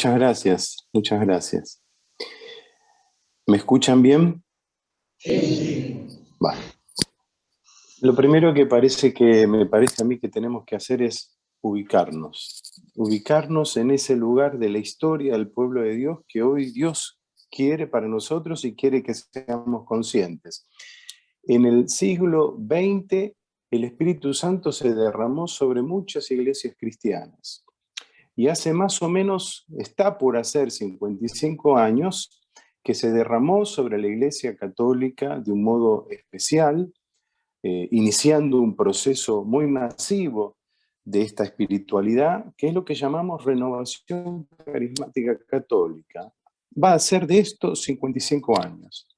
Muchas gracias, muchas gracias. ¿Me escuchan bien? Sí. Vale. Lo primero que me parece a mí que tenemos que hacer es ubicarnos en ese lugar de la historia del pueblo de Dios que hoy Dios quiere para nosotros y quiere que seamos conscientes. En el siglo XX, el Espíritu Santo se derramó sobre muchas iglesias cristianas. Y hace más o menos, está por hacer 55 años, que se derramó sobre la Iglesia Católica de un modo especial, iniciando un proceso muy masivo de esta espiritualidad, que es lo que llamamos renovación carismática católica. Va a ser de estos 55 años.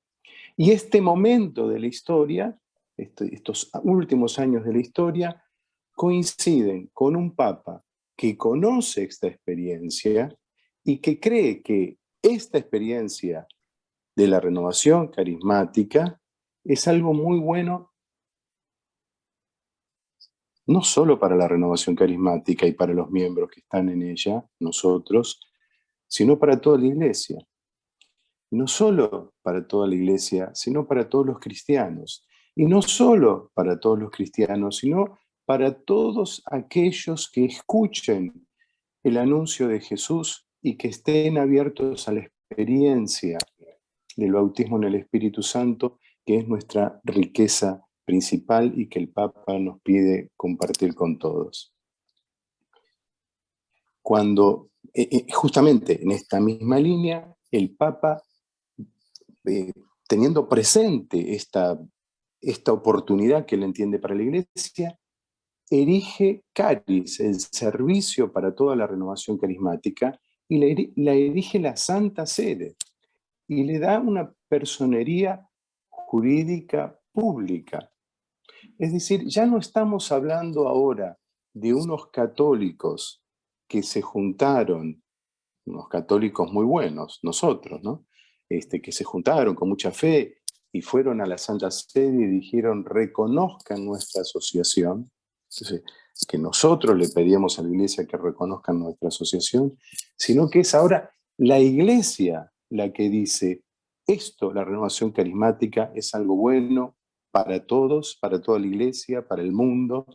Y este momento de la historia, estos últimos años de la historia, coinciden con un papa que conoce esta experiencia y que cree que esta experiencia de la renovación carismática es algo muy bueno, no solo para la renovación carismática y para los miembros que están en ella, nosotros, sino para toda la iglesia. No solo para toda la iglesia, sino para todos los cristianos. Y no solo para todos los cristianos, sino para todos aquellos que escuchen el anuncio de Jesús y que estén abiertos a la experiencia del bautismo en el Espíritu Santo, que es nuestra riqueza principal y que el Papa nos pide compartir con todos. Cuando, justamente en esta misma línea, el Papa, teniendo presente esta oportunidad que él entiende para la Iglesia, erige Caris, el servicio para toda la renovación carismática, y la erige la Santa Sede, y le da una personería jurídica pública. Es decir, ya no estamos hablando ahora de unos católicos que se juntaron, unos católicos muy buenos, nosotros, ¿no? Que se juntaron con mucha fe y fueron a la Santa Sede y dijeron, reconozcan nuestra asociación. Entonces, que nosotros le pedíamos a la Iglesia que reconozcan nuestra asociación, sino que es ahora la Iglesia la que dice, esto, la renovación carismática, es algo bueno para todos, para toda la Iglesia, para el mundo.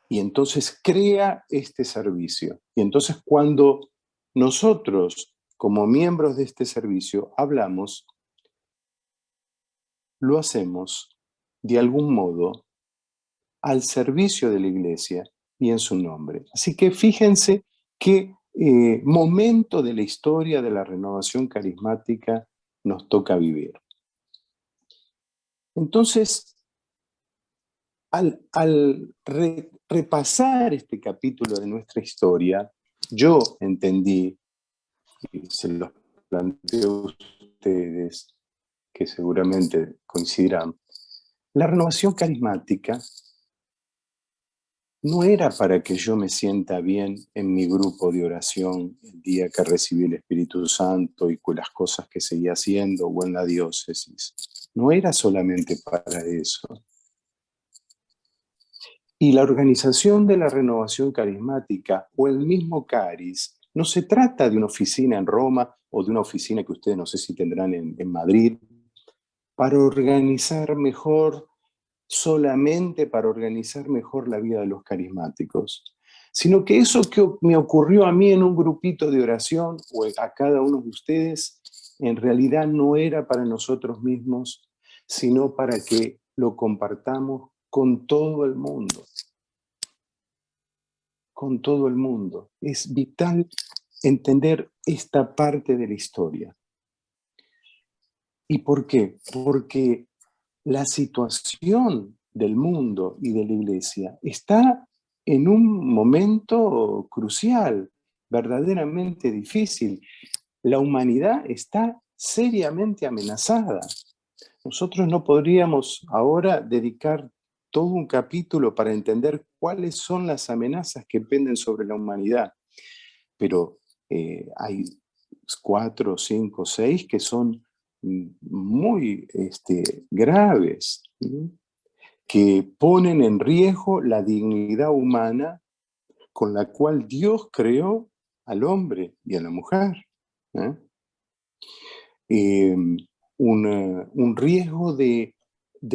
Y entonces crea este servicio. Y entonces cuando nosotros, como miembros de este servicio, hablamos, lo hacemos de algún modo al servicio de la Iglesia y en su nombre. Así que fíjense qué momento de la historia de la renovación carismática nos toca vivir. Entonces, al repasar este capítulo de nuestra historia, yo entendí, y se los planteo a ustedes, que seguramente coincidirán, la renovación carismática no era para que yo me sienta bien en mi grupo de oración el día que recibí el Espíritu Santo y con las cosas que seguía haciendo o en la diócesis. No era solamente para eso. Y la organización de la renovación carismática o el mismo Caris no se trata de una oficina en Roma o de una oficina que ustedes no sé si tendrán en Madrid para organizar mejor, solamente para organizar mejor la vida de los carismáticos, sino que eso que me ocurrió a mí en un grupito de oración o a cada uno de ustedes, en realidad no era para nosotros mismos, sino para que lo compartamos con todo el mundo. Con todo el mundo. Es vital entender esta parte de la historia. ¿Y por qué? Porque la situación del mundo y de la Iglesia está en un momento crucial, verdaderamente difícil. La humanidad está seriamente amenazada. Nosotros no podríamos ahora dedicar todo un capítulo para entender cuáles son las amenazas que penden sobre la humanidad, pero hay 4, 5, 6 que son muy graves, ¿sí? Que ponen en riesgo la dignidad humana con la cual Dios creó al hombre y a la mujer. ¿eh? Eh, un riesgo de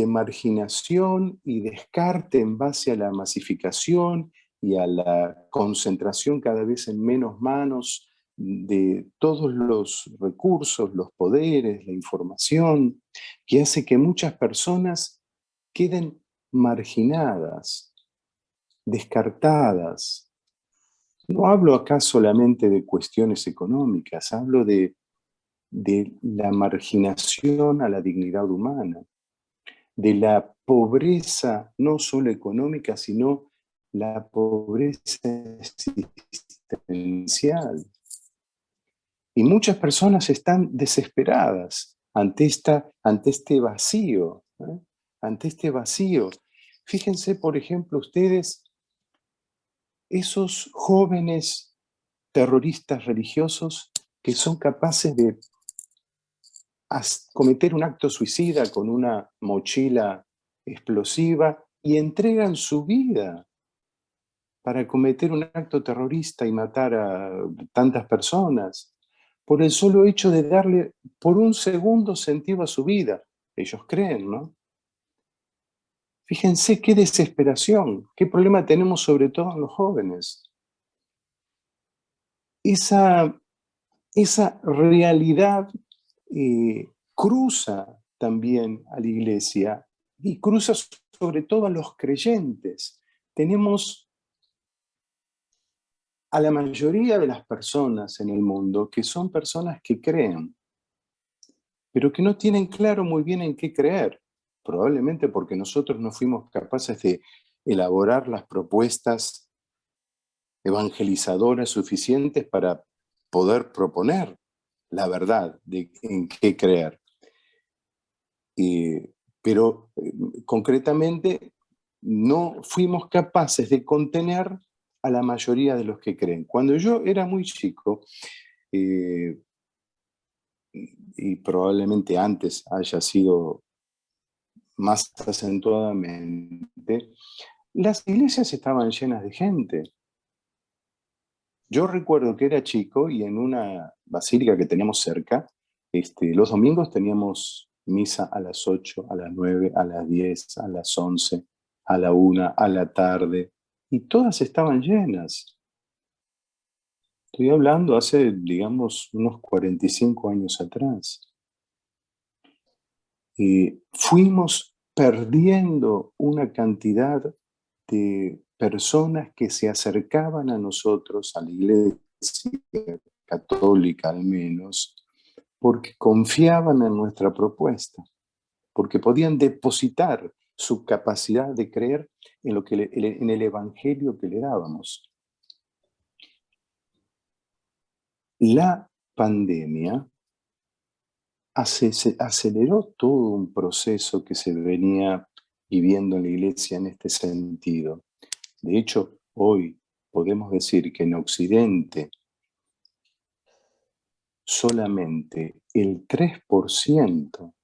marginación y descarte en base a la masificación y a la concentración cada vez en menos manos de todos los recursos, los poderes, la información, que hace que muchas personas queden marginadas, descartadas. No hablo acá solamente de cuestiones económicas, hablo de la marginación a la dignidad humana, de la pobreza no solo económica, sino la pobreza existencial. Y muchas personas están desesperadas ante este vacío, ¿eh? Ante este vacío. Fíjense, por ejemplo, ustedes, esos jóvenes terroristas religiosos que son capaces de cometer un acto suicida con una mochila explosiva y entregan su vida para cometer un acto terrorista y matar a tantas personas, por el solo hecho de darle por un segundo sentido a su vida. Ellos creen, ¿no? Fíjense qué desesperación, qué problema tenemos sobre todo en los jóvenes. Esa realidad cruza también a la iglesia y cruza sobre todo a los creyentes. Tenemos a la mayoría de las personas en el mundo que son personas que creen, pero que no tienen claro muy bien en qué creer, probablemente porque nosotros no fuimos capaces de elaborar las propuestas evangelizadoras suficientes para poder proponer la verdad de en qué creer. Pero concretamente no fuimos capaces de contener a la mayoría de los que creen. Cuando yo era muy chico, eh, y probablemente antes haya sido más acentuadamente, las iglesias estaban llenas de gente. Yo recuerdo que era chico y en una basílica que teníamos cerca, los domingos teníamos misa a las 8, a las 9, a las 10, a las 11, a la 1, a la tarde, y todas estaban llenas. Estoy hablando hace, digamos, unos 45 años atrás. Fuimos perdiendo una cantidad de personas que se acercaban a nosotros, a la iglesia católica al menos, porque confiaban en nuestra propuesta, porque podían depositar su capacidad de creer en, en el evangelio que le dábamos. La pandemia aceleró todo un proceso que se venía viviendo en la iglesia en este sentido. De hecho, hoy podemos decir que en Occidente solamente el 3%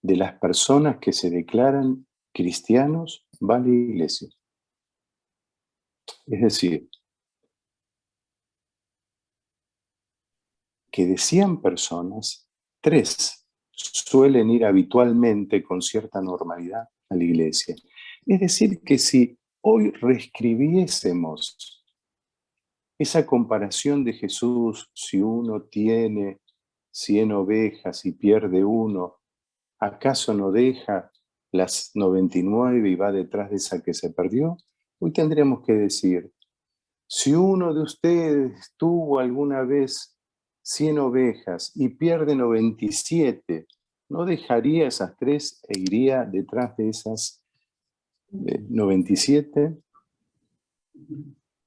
de las personas que se declaran cristianos va a la iglesia. Es decir, que de 100 personas, 3 suelen ir habitualmente con cierta normalidad a la iglesia. Es decir, que si hoy reescribiésemos esa comparación de Jesús, si uno tiene 100 ovejas y pierde uno, ¿acaso no deja las 99 y va detrás de esa que se perdió? Hoy tendríamos que decir, si uno de ustedes tuvo alguna vez 100 ovejas y pierde 97, ¿no dejaría esas 3 e iría detrás de esas 97?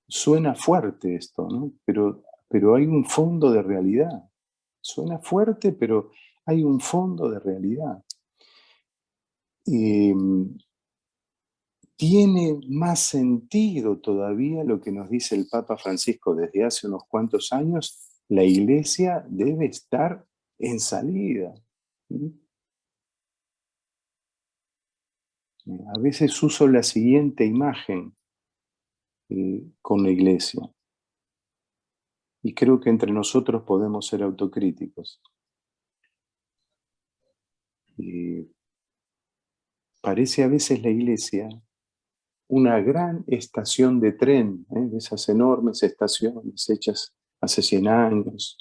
Suena fuerte esto, ¿no? Pero hay un fondo de realidad. Suena fuerte, pero hay un fondo de realidad. Tiene más sentido todavía lo que nos dice el Papa Francisco desde hace unos cuantos años: la iglesia debe estar en salida. A veces uso la siguiente imagen con la iglesia. Y creo que entre nosotros podemos ser autocríticos. Y parece a veces la iglesia una gran estación de tren, de esas enormes estaciones hechas hace 100 años,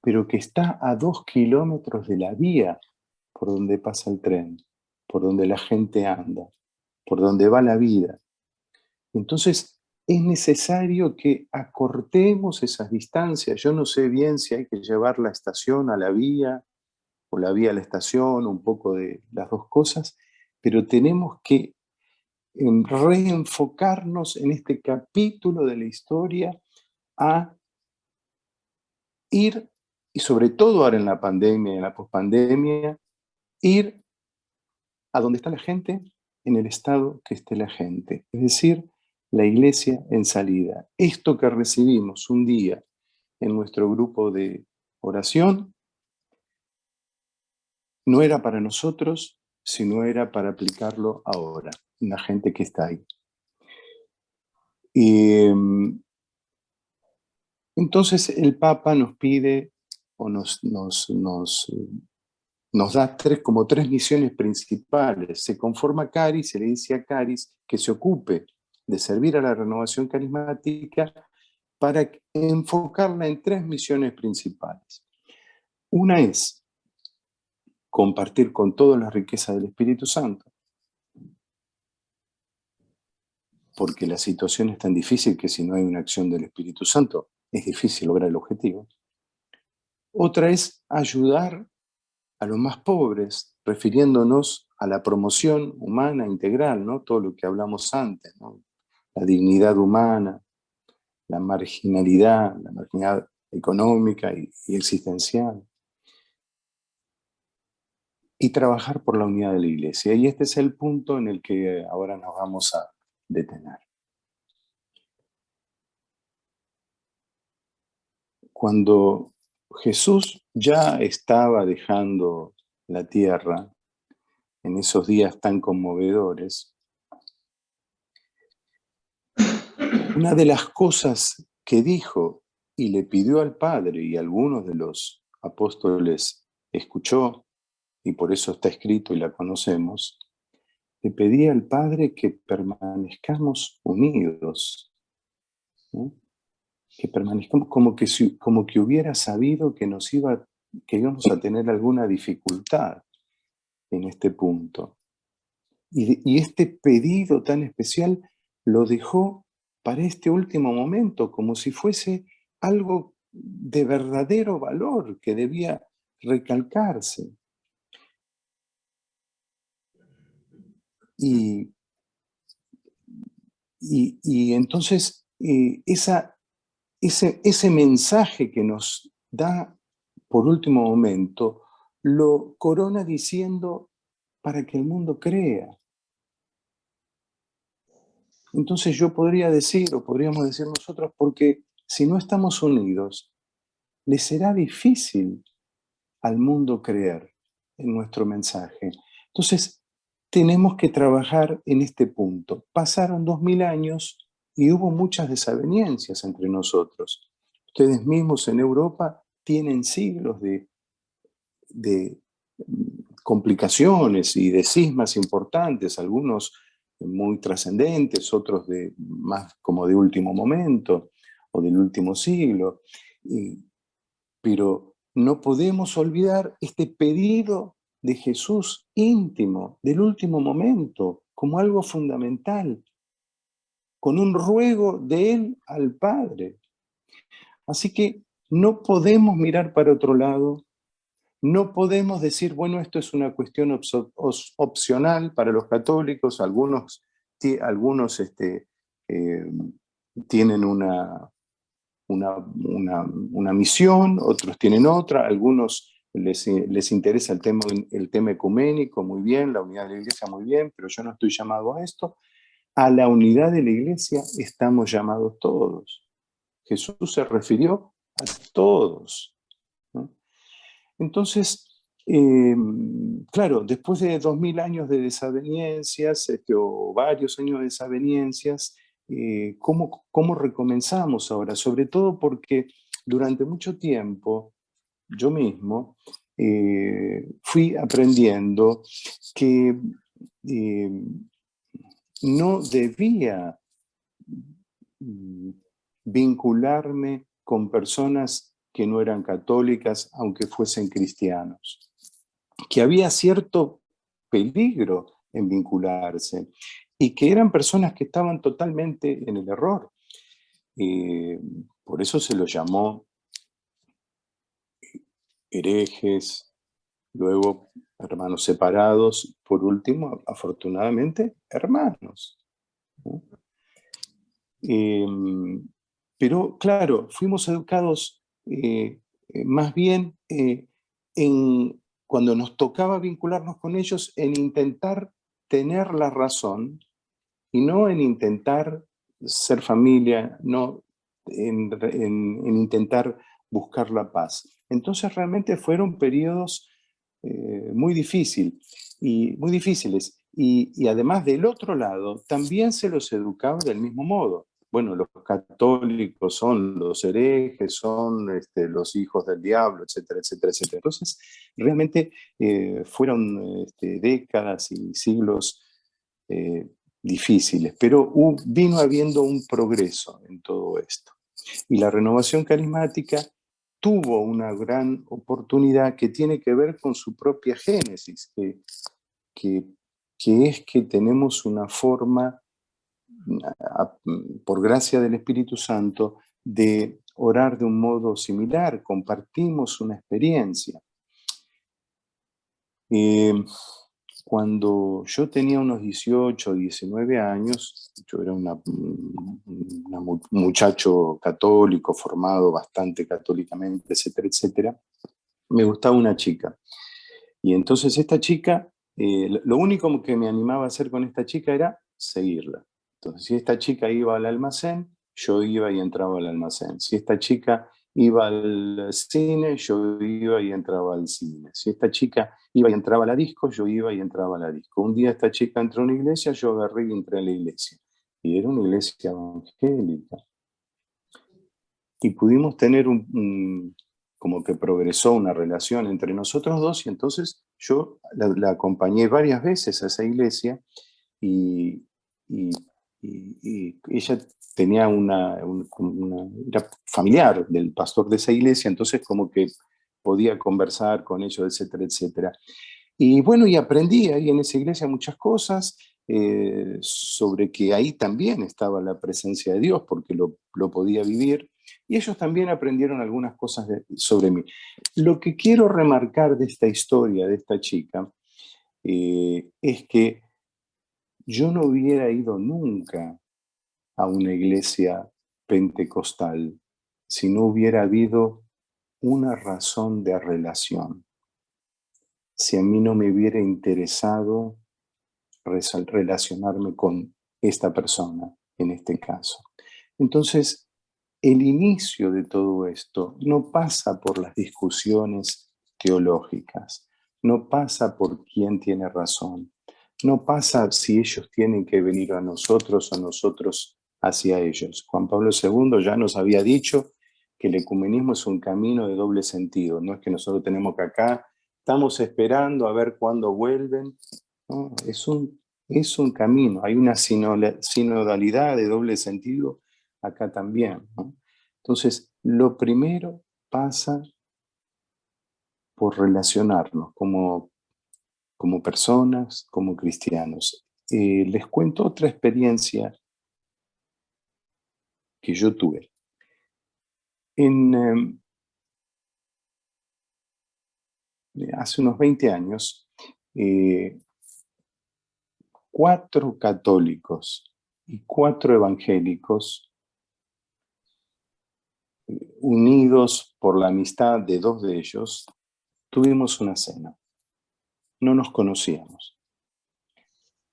pero que está a 2 kilómetros de la vía por donde pasa el tren, por donde la gente anda, por donde va la vida. Entonces, es necesario que acortemos esas distancias. Yo no sé bien si hay que llevar la estación a la vía o la vía a la estación, un poco de las dos cosas, pero tenemos que reenfocarnos en este capítulo de la historia a ir, y sobre todo ahora en la pandemia, en la pospandemia, ir a donde está la gente, en el estado que esté la gente. Es decir, la iglesia en salida. Esto que recibimos un día en nuestro grupo de oración no era para nosotros, sino era para aplicarlo ahora, en la gente que está ahí. Y entonces el Papa nos pide o nos da como tres misiones principales. Se conforma Caris, se le dice a Caris que se ocupe de servir a la renovación carismática para enfocarla en tres misiones principales. Una es compartir con todos la riqueza del Espíritu Santo, porque la situación es tan difícil que si no hay una acción del Espíritu Santo es difícil lograr el objetivo. Otra es ayudar a los más pobres, refiriéndonos a la promoción humana integral, ¿no? Todo lo que hablamos antes, ¿no? La dignidad humana, la marginalidad económica y existencial. Y trabajar por la unidad de la Iglesia. Y este es el punto en el que ahora nos vamos a detener. Cuando Jesús ya estaba dejando la tierra en esos días tan conmovedores, una de las cosas que dijo y le pidió al Padre, y algunos de los apóstoles escuchó, y por eso está escrito y la conocemos, le pedía al Padre que permanezcamos unidos, ¿no? Que permanezcamos como que hubiera sabido que que íbamos a tener alguna dificultad en este punto. Y este pedido tan especial lo dejó para este último momento, como si fuese algo de verdadero valor que debía recalcarse. Y entonces ese mensaje que nos da por último momento lo corona diciendo para que el mundo crea. Entonces yo podría decir, o podríamos decir nosotros, porque si no estamos unidos, le será difícil al mundo creer en nuestro mensaje. Entonces, tenemos que trabajar en este punto. Pasaron 2000 años y hubo muchas desavenencias entre nosotros. Ustedes mismos en Europa tienen siglos de complicaciones y de cismas importantes, algunos muy trascendentes, otros más como de último momento o del último siglo. Pero no podemos olvidar este pedido de Jesús íntimo, del último momento, como algo fundamental, con un ruego de Él al Padre. Así que no podemos mirar para otro lado, no podemos decir, bueno, esto es una cuestión opcional para los católicos, algunos tienen una misión, otros tienen otra, algunos les interesa el tema ecuménico, muy bien, la unidad de la iglesia, muy bien, pero yo no estoy llamado a esto. A la unidad de la iglesia estamos llamados todos. Jesús se refirió a todos, ¿no? Entonces, claro, después de 2000 años de desavenencias, o varios años de desavenencias, cómo recomenzamos ahora, sobre todo porque durante mucho tiempo yo mismo fui aprendiendo que no debía mm, vincularme con personas que no eran católicas, aunque fuesen cristianos, que había cierto peligro en vincularse y que eran personas que estaban totalmente en el error. Por eso se los llamó herejes, luego hermanos separados, por último, afortunadamente, hermanos, ¿no? Eh, pero claro, fuimos educados más bien cuando nos tocaba vincularnos con ellos, en intentar tener la razón y no en intentar ser familia, no en intentar buscar la paz. Entonces realmente fueron periodos muy difíciles. Y además del otro lado, también se los educaba del mismo modo. Bueno, los católicos son los herejes, son los hijos del diablo, etcétera, etcétera, etcétera. Entonces, realmente fueron décadas y siglos eh, difíciles, pero vino habiendo un progreso en todo esto. Y la renovación carismática tuvo una gran oportunidad que tiene que ver con su propia génesis, que, que es que tenemos una forma, por gracia del Espíritu Santo, de orar de un modo similar, compartimos una experiencia. Cuando yo tenía unos 18 o 19 años, yo era un muchacho católico, formado bastante católicamente, etcétera, etcétera, me gustaba una chica. Y entonces esta chica, lo único que me animaba a hacer con esta chica era seguirla. Entonces, si esta chica iba al almacén, yo iba y entraba al almacén. Si esta chica iba al cine, yo iba y entraba al cine. Si esta chica iba y entraba a la disco, yo iba y entraba a la disco. Un día esta chica entró a una iglesia, yo agarré y entré a la iglesia. Y era una iglesia evangélica. Y pudimos tener como que progresó una relación entre nosotros dos, y entonces yo la acompañé varias veces a esa iglesia y, y- y ella tenía era familiar del pastor de esa iglesia, entonces como que podía conversar con ellos, etcétera, etcétera. Y bueno, y aprendí ahí en esa iglesia muchas cosas sobre que ahí también estaba la presencia de Dios, porque lo podía vivir. Y ellos también aprendieron algunas cosas sobre mí. Lo que quiero remarcar de esta historia, de esta chica, es que yo no hubiera ido nunca a una iglesia pentecostal si no hubiera habido una razón de relación, si a mí no me hubiera interesado relacionarme con esta persona, en este caso. Entonces, el inicio de todo esto no pasa por las discusiones teológicas, no pasa por quién tiene razón, no pasa si ellos tienen que venir a nosotros o nosotros hacia ellos. Juan Pablo II ya nos había dicho que el ecumenismo es un camino de doble sentido, no es que nosotros tenemos que acá, estamos esperando a ver cuándo vuelven, no, es un camino, hay una sinodalidad de doble sentido acá también, ¿no? Entonces, lo primero pasa por relacionarnos como personas, como cristianos. Les cuento otra experiencia que yo tuve. En, hace unos 20 años, eh, 4 católicos y 4 evangélicos, unidos por la amistad de 2 de ellos, tuvimos una cena. No nos conocíamos.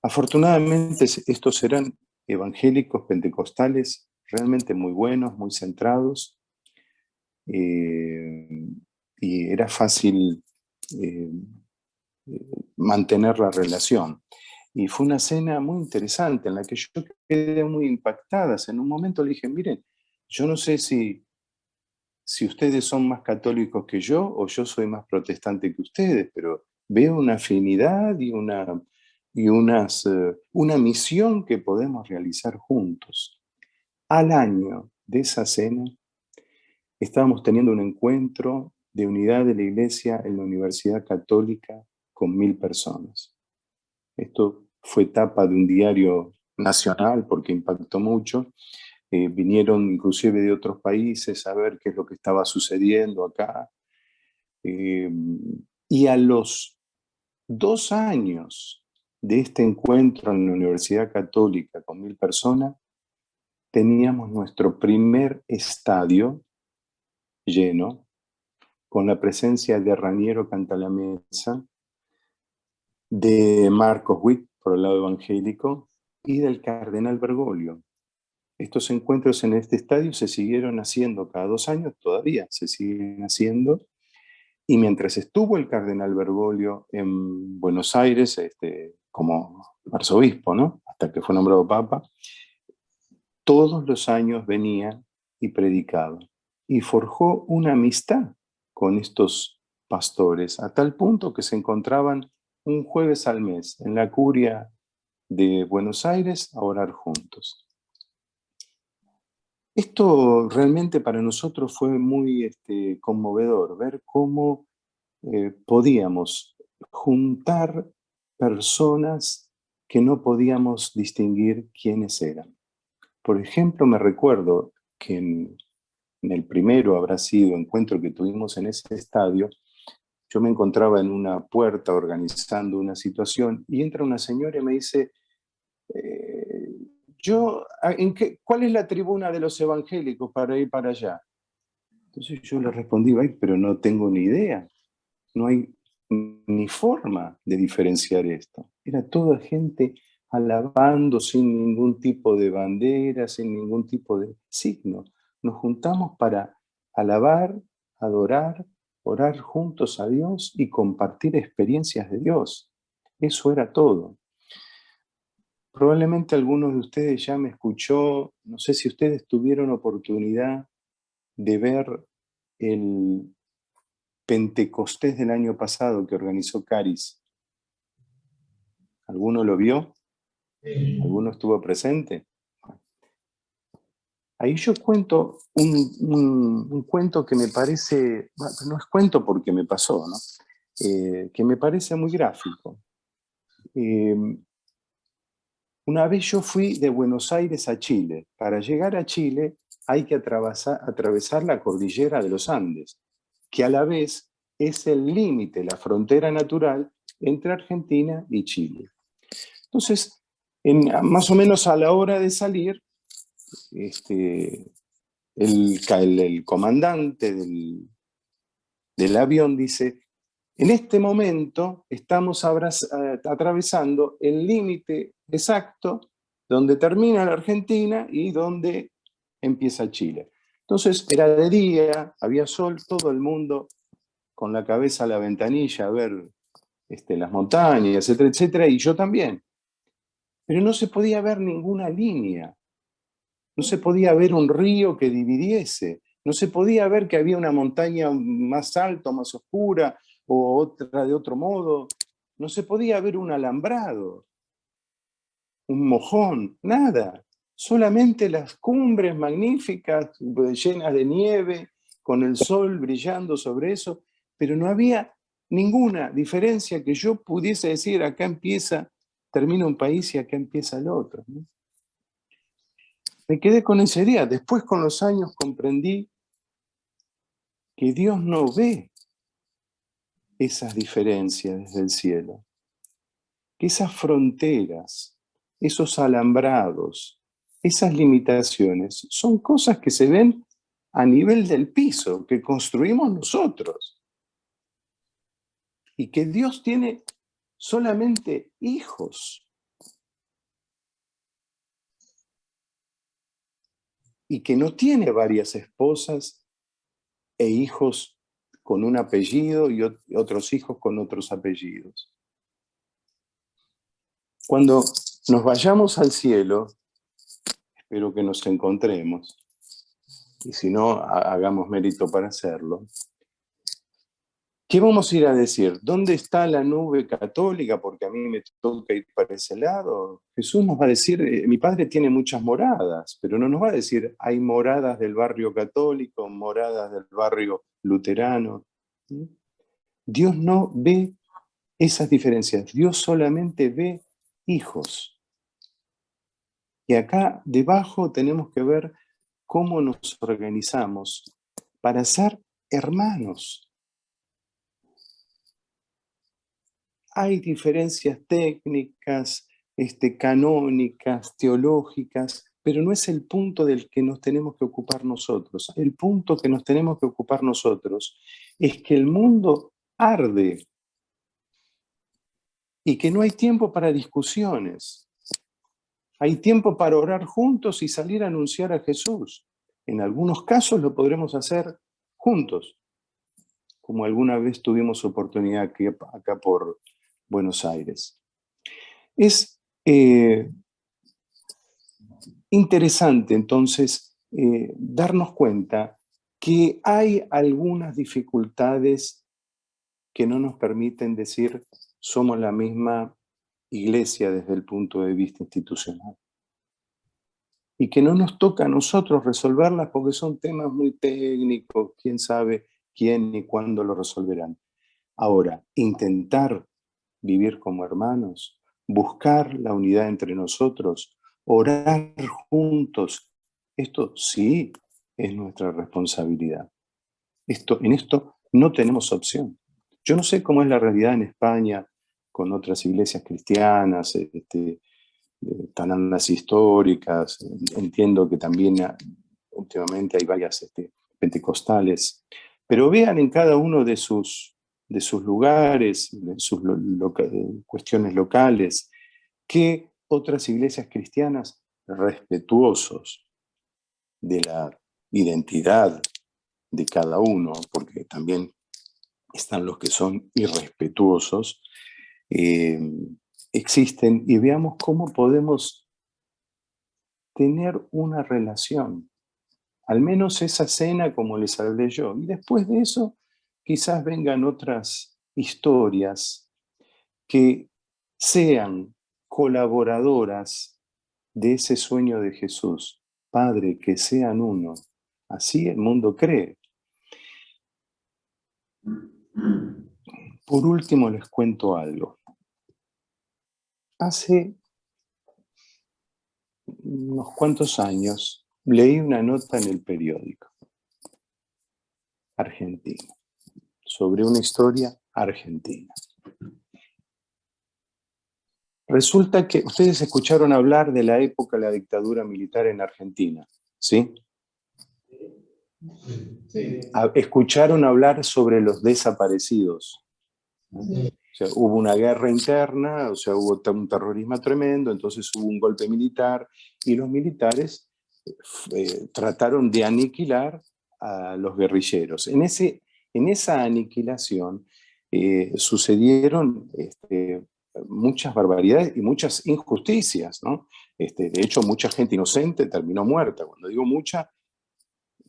Afortunadamente, estos eran evangélicos pentecostales realmente muy buenos, muy centrados, eh, y era fácil eh, mantener la relación. Y fue una cena muy interesante en la que yo quedé muy impactada. En un momento le dije, miren, yo no sé si ustedes son más católicos que yo o yo soy más protestante que ustedes, pero veo una afinidad y una misión que podemos realizar juntos. Al año de esa cena, estábamos teniendo un encuentro de unidad de la Iglesia en la Universidad Católica con 1000 personas. Esto fue tapa de un diario nacional porque impactó mucho. Vinieron inclusive de otros países a ver qué es lo que estaba sucediendo acá. Y a los 2 años de este encuentro en la Universidad Católica con 1000 personas, teníamos nuestro primer estadio lleno, con la presencia de Raniero Cantalamessa, de Marcos Witt, por el lado evangélico, y del cardenal Bergoglio. Estos encuentros en este estadio se siguieron haciendo cada 2 años, todavía se siguen haciendo, y mientras estuvo el cardenal Bergoglio en Buenos Aires, como arzobispo, ¿no? Hasta que fue nombrado papa, todos los años venía y predicaba, y forjó una amistad con estos pastores, a tal punto que se encontraban un jueves al mes en la curia de Buenos Aires a orar juntos. Esto realmente para nosotros fue muy conmovedor, ver cómo podíamos juntar personas que no podíamos distinguir quiénes eran. Por ejemplo, me recuerdo que en el primero habrá sido encuentro que tuvimos en ese estadio, yo me encontraba en una puerta organizando una situación y entra una señora y me dice, eh, ¿cuál es la tribuna de los evangélicos para ir para allá? Entonces yo le respondí, ay, pero no tengo ni idea, no hay ni forma de diferenciar esto. Era toda gente alabando sin ningún tipo de bandera, sin ningún tipo de signo. Nos juntamos para alabar, adorar, orar juntos a Dios y compartir experiencias de Dios. Eso era todo. Probablemente algunos de ustedes ya me escuchó, no sé si ustedes tuvieron oportunidad de ver el Pentecostés del año pasado que organizó Caris. ¿Alguno lo vio? ¿Alguno estuvo presente? Ahí yo cuento un cuento que me parece, bueno, no es cuento porque me pasó, ¿no? Que me parece muy gráfico. Una vez yo fui de Buenos Aires a Chile. Para llegar a Chile hay que atravesar la cordillera de los Andes, que a la vez es el límite, la frontera natural entre Argentina y Chile. Entonces, más o menos a la hora de salir, el comandante del avión dice, en este momento estamos atravesando el límite exacto donde termina la Argentina y donde empieza Chile. Entonces era de día, había sol, todo el mundo con la cabeza a la ventanilla a ver las montañas, etcétera, etcétera, y yo también. Pero no se podía ver ninguna línea, no se podía ver un río que dividiese, no se podía ver que había una montaña más alta, más oscura, o otra de otro modo, no se podía ver un alambrado, un mojón, nada, solamente las cumbres magníficas, llenas de nieve, con el sol brillando sobre eso, pero no había ninguna diferencia que yo pudiese decir, acá termina un país y acá empieza el otro, ¿no? Me quedé con esa idea. Después, con los años, comprendí que Dios no ve esas diferencias desde el cielo, que esas fronteras, esos alambrados, esas limitaciones, son cosas que se ven a nivel del piso, que construimos nosotros, y que Dios tiene solamente hijos, y que no tiene varias esposas e hijos con un apellido y otros hijos con otros apellidos. Cuando nos vayamos al cielo, espero que nos encontremos, y si no, hagamos mérito para hacerlo. ¿Qué vamos a ir a decir? ¿Dónde está la nube católica? Porque a mí me toca ir para ese lado. Jesús nos va a decir, mi padre tiene muchas moradas, pero no nos va a decir, hay moradas del barrio católico, moradas del barrio luterano. Dios no ve esas diferencias, Dios solamente ve hijos. Y acá debajo tenemos que ver cómo nos organizamos para ser hermanos. Hay diferencias técnicas, canónicas, teológicas, pero no es el punto del que nos tenemos que ocupar nosotros. El punto que nos tenemos que ocupar nosotros es que el mundo arde y que no hay tiempo para discusiones. Hay tiempo para orar juntos y salir a anunciar a Jesús. En algunos casos lo podremos hacer juntos, como alguna vez tuvimos oportunidad acá por Buenos Aires. Es interesante entonces darnos cuenta que hay algunas dificultades que no nos permiten decir somos la misma iglesia desde el punto de vista institucional. Y que no nos toca a nosotros resolverlas porque son temas muy técnicos, quién sabe quién y cuándo lo resolverán. Ahora, intentar vivir como hermanos, buscar la unidad entre nosotros, orar juntos, esto sí es nuestra responsabilidad. En esto no tenemos opción. Yo no sé cómo es la realidad en España con otras iglesias cristianas, tanadas históricas. Entiendo que también últimamente hay varias pentecostales. Pero vean en cada uno de sus lugares, de sus cuestiones locales, que otras iglesias cristianas respetuosos de la identidad de cada uno, porque también están los que son irrespetuosos, existen, y veamos cómo podemos tener una relación, al menos esa cena como les hablé yo, y después de eso quizás vengan otras historias que sean colaboradoras de ese sueño de Jesús. Padre, que sean uno. Así el mundo cree. Por último, les cuento algo. Hace unos cuantos años leí una nota en el periódico argentino sobre una historia argentina. Resulta que ustedes escucharon hablar de la época de la dictadura militar en Argentina, ¿sí? Sí. Escucharon hablar sobre los desaparecidos. Sí. O sea, hubo una guerra interna, o sea, hubo un terrorismo tremendo, entonces hubo un golpe militar y los militares trataron de aniquilar a los guerrilleros. En esa aniquilación sucedieron muchas barbaridades y muchas injusticias, ¿no? De hecho, mucha gente inocente terminó muerta. Cuando digo mucha,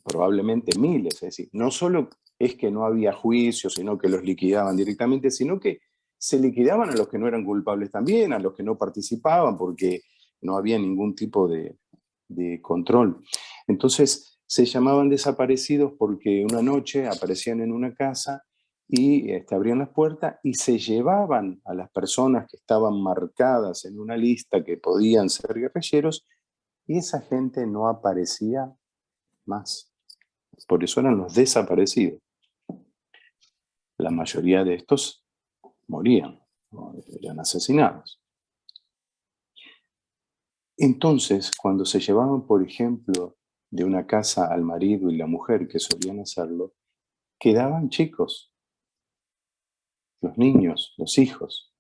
probablemente miles. Es decir, no solo es que no había juicio, sino que los liquidaban directamente, sino que se liquidaban a los que no eran culpables también, a los que no participaban, porque no había ningún tipo de control. Entonces se llamaban desaparecidos porque una noche aparecían en una casa y abrían las puertas y se llevaban a las personas que estaban marcadas en una lista que podían ser guerrilleros y esa gente no aparecía más. Por eso eran los desaparecidos. La mayoría de estos morían, eran asesinados. Entonces, cuando se llevaban, por ejemplo, de una casa al marido y la mujer, que solían hacerlo, quedaban chicos, los niños, los hijos.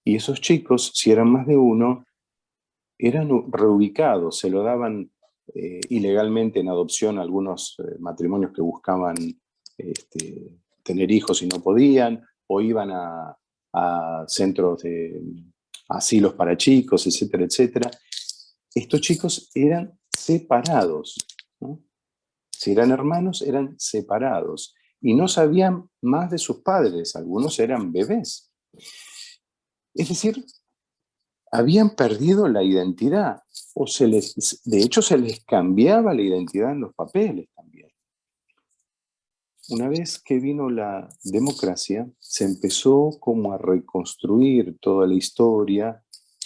Y esos chicos, si eran más de uno, eran reubicados, se lo daban ilegalmente en adopción a algunos matrimonios que buscaban tener hijos y no podían, o iban a centros asilos para chicos, etcétera, etcétera. Estos chicos eran separados, ¿no? Si eran hermanos, eran separados y no sabían más de sus padres, algunos eran bebés. Es decir, habían perdido la identidad, o de hecho se les cambiaba la identidad en los papeles también. Una vez que vino la democracia, se empezó como a reconstruir toda la historia,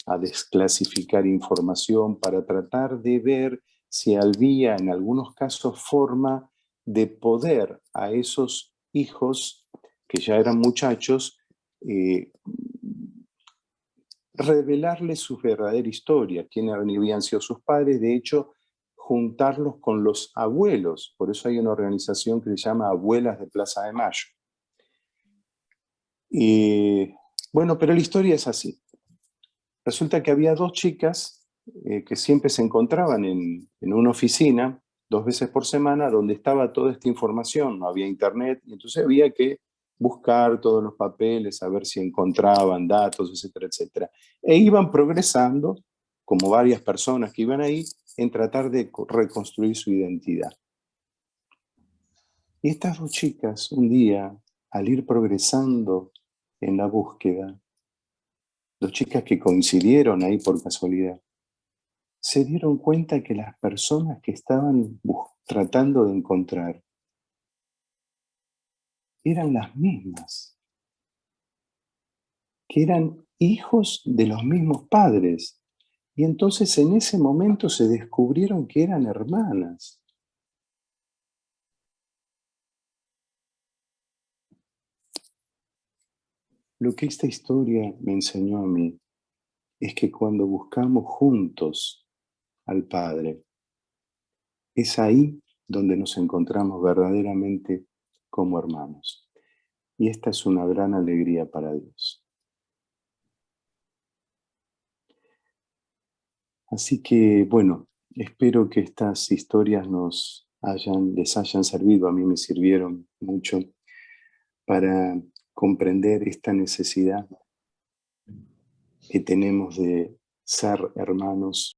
a desclasificar información para tratar de ver si había en algunos casos forma de poder a esos hijos que ya eran muchachos, revelarles su verdadera historia, quiénes habían sido sus padres, de hecho, juntarlos con los abuelos. Por eso hay una organización que se llama Abuelas de Plaza de Mayo. Y bueno, pero la historia es así. Resulta que había dos chicas que siempre se encontraban en una oficina 2 veces por semana donde estaba toda esta información, no había internet, y entonces había que buscar todos los papeles, a ver si encontraban datos, etcétera, etcétera. E iban progresando, como varias personas que iban ahí, en tratar de reconstruir su identidad. Y estas dos chicas, un día, al ir progresando en la búsqueda, dos chicas que coincidieron ahí por casualidad, se dieron cuenta que las personas que estaban tratando de encontrar eran las mismas, que eran hijos de los mismos padres. Y entonces en ese momento se descubrieron que eran hermanas. Lo que esta historia me enseñó a mí es que cuando buscamos juntos al Padre, es ahí donde nos encontramos verdaderamente como hermanos. Y esta es una gran alegría para Dios. Así que, bueno, espero que estas historias les hayan servido, a mí me sirvieron mucho para comprender esta necesidad que tenemos de ser hermanos